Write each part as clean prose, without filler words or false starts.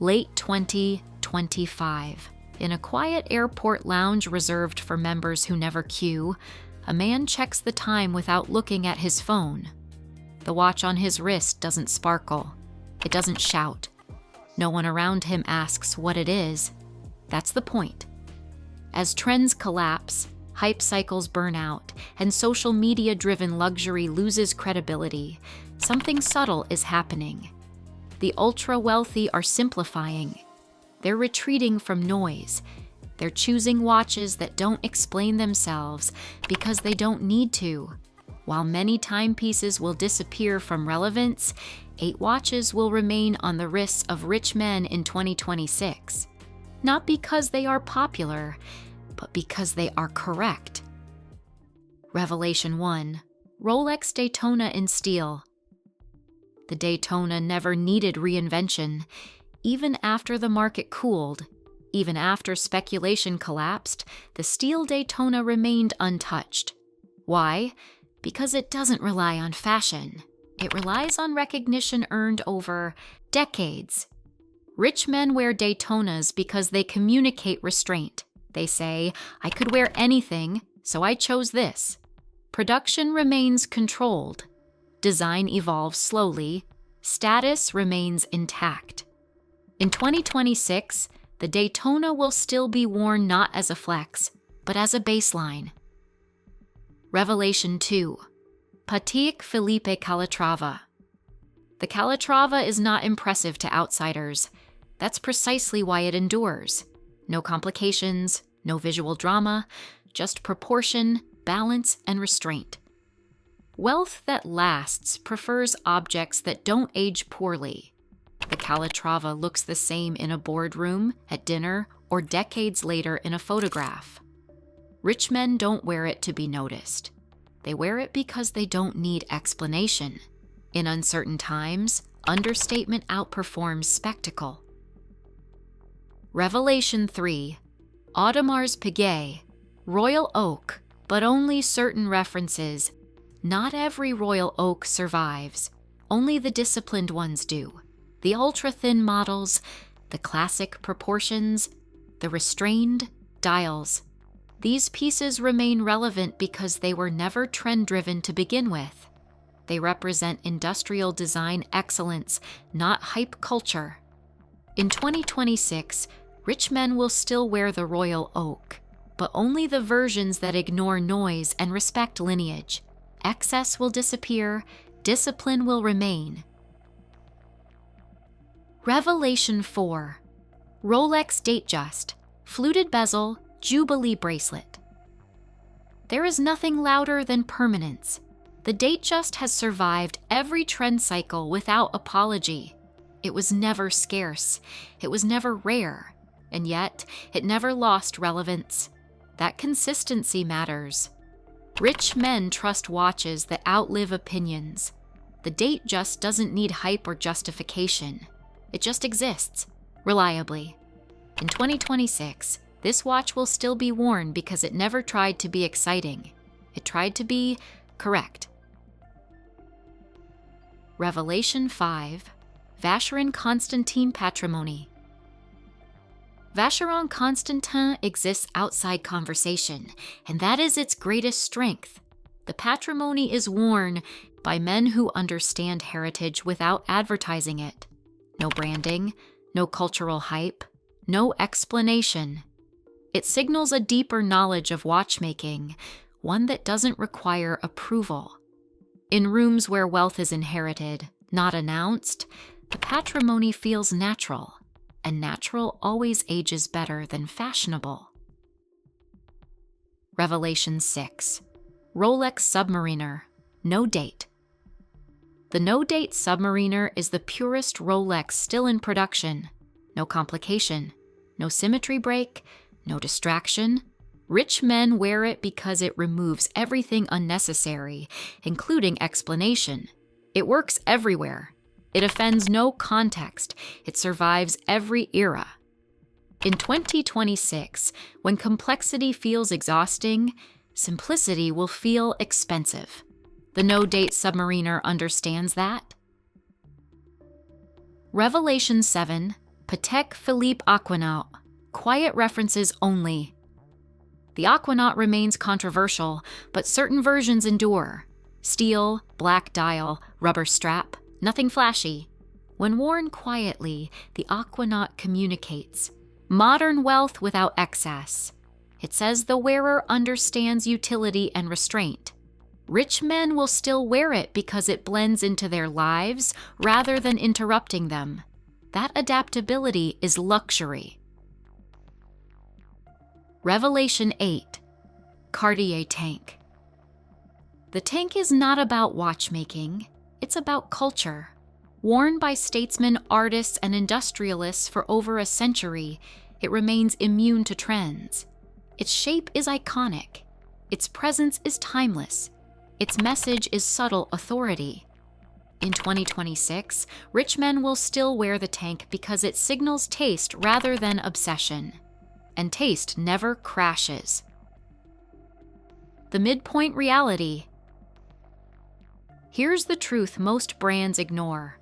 Late 2025. In a quiet airport lounge reserved for members who never queue, a man checks the time without looking at his phone. The watch on his wrist doesn't sparkle. It doesn't shout. No one around him asks what it is. That's the point. As trends collapse, hype cycles burn out, and social media-driven luxury loses credibility, something subtle is happening. The ultra-wealthy are simplifying. They're retreating from noise. They're choosing watches that don't explain themselves because they don't need to. While many timepieces will disappear from relevance, 8 watches will remain on the wrists of rich men in 2026. Not because they are popular, but because they are correct. Revelation 1. Rolex Daytona in steel. The Daytona never needed reinvention. Even after the market cooled, even after speculation collapsed, the steel Daytona remained untouched. Why? Because it doesn't rely on fashion. It relies on recognition earned over decades. Rich men wear Daytonas because they communicate restraint. They say, I could wear anything, so I chose this. Production remains controlled. Design evolves slowly. Status remains intact. In 2026, the Daytona will still be worn not as a flex, but as a baseline. Revelation 2. Patek Philippe Calatrava. The Calatrava is not impressive to outsiders. That's precisely why it endures. No complications, no visual drama, just proportion, balance, and restraint. Wealth that lasts prefers objects that don't age poorly. The Calatrava looks the same in a boardroom, at dinner, or decades later in a photograph. Rich men don't wear it to be noticed. They wear it because they don't need explanation. In uncertain times, understatement outperforms spectacle. Revelation 3. Audemars Piguet. Royal oak, but only certain references. Not every royal oak survives. Only the disciplined ones do. The ultra-thin models, the classic proportions, the restrained dials. These pieces remain relevant because they were never trend-driven to begin with. They represent industrial design excellence, not hype culture. In 2026, rich men will still wear the royal oak, but only the versions that ignore noise and respect lineage. Excess will disappear, discipline will remain. Revelation 4. Rolex Datejust, fluted bezel, Jubilee bracelet. There is nothing louder than permanence. The Datejust has survived every trend cycle without apology. It was never scarce. It was never rare. And yet, it never lost relevance. That consistency matters. Rich men trust watches that outlive opinions. The Datejust doesn't need hype or justification. It just exists, reliably. In 2026, this watch will still be worn because it never tried to be exciting. It tried to be correct. Revelation 5. Vacheron Constantin Patrimony. Vacheron Constantin exists outside conversation, and that is its greatest strength. The patrimony is worn by men who understand heritage without advertising it. No branding, no cultural hype, no explanation. It signals a deeper knowledge of watchmaking, one that doesn't require approval. In rooms where wealth is inherited, not announced, the patrimony feels natural, and natural always ages better than fashionable. Revelation 6. Rolex Submariner, no date. The no-date Submariner is the purest Rolex still in production. No complication, no symmetry break, no distraction. Rich men wear it because it removes everything unnecessary, including explanation. It works everywhere. It offends no context. It survives every era. In 2026, when complexity feels exhausting, simplicity will feel expensive. The no-date Submariner understands that. Revelation 7. Patek Philippe Aquanaut. Quiet references only. The Aquanaut remains controversial, but certain versions endure. Steel, black dial, rubber strap, nothing flashy. When worn quietly, the Aquanaut communicates. Modern wealth without excess. It says the wearer understands utility and restraint. Rich men will still wear it because it blends into their lives rather than interrupting them. That adaptability is luxury. Revelation 8. Cartier Tank. The tank is not about watchmaking, it's about culture. Worn by statesmen, artists, and industrialists for over a century, it remains immune to trends. Its shape is iconic. Its presence is timeless. Its message is subtle authority. In 2026, rich men will still wear the tank because it signals taste rather than obsession. And taste never crashes. The midpoint reality. Here's the truth most brands ignore.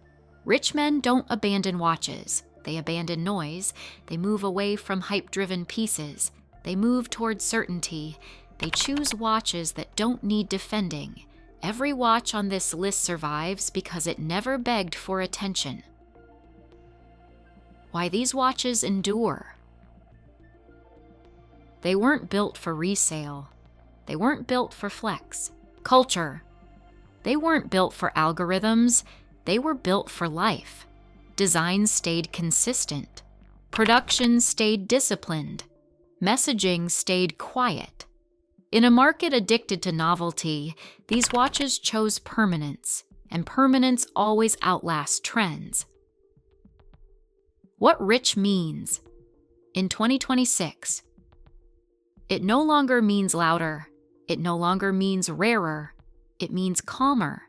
Rich men don't abandon watches. They abandon noise. They move away from hype-driven pieces. They move toward certainty. They choose watches that don't need defending. Every watch on this list survives because it never begged for attention. Why these watches endure. They weren't built for resale. They weren't built for flex. Culture. They weren't built for algorithms. They were built for life. Design stayed consistent. Production stayed disciplined. Messaging stayed quiet. In a market addicted to novelty, these watches chose permanence, and permanence always outlasts trends. What rich means. In 2026, it no longer means louder. It no longer means rarer. It means calmer.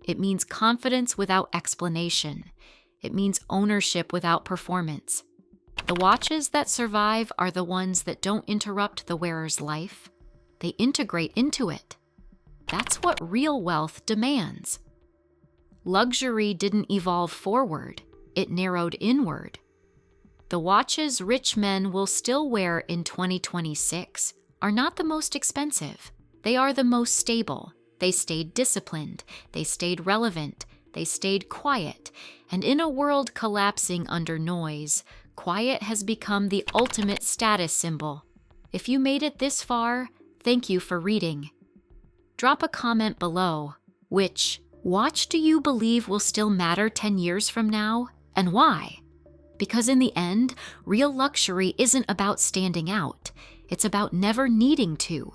It means confidence without explanation. It means ownership without performance. The watches that survive are the ones that don't interrupt the wearer's life. They integrate into it. That's what real wealth demands. Luxury didn't evolve forward. It narrowed inward. The watches rich men will still wear in 2026 are not the most expensive. They are the most stable. They stayed disciplined. They stayed relevant. They stayed quiet. And in a world collapsing under noise, quiet has become the ultimate status symbol. If you made it this far, thank you for reading. Drop a comment below. Which watch do you believe will still matter 10 years from now, and why? Because in the end, real luxury isn't about standing out. It's about never needing to.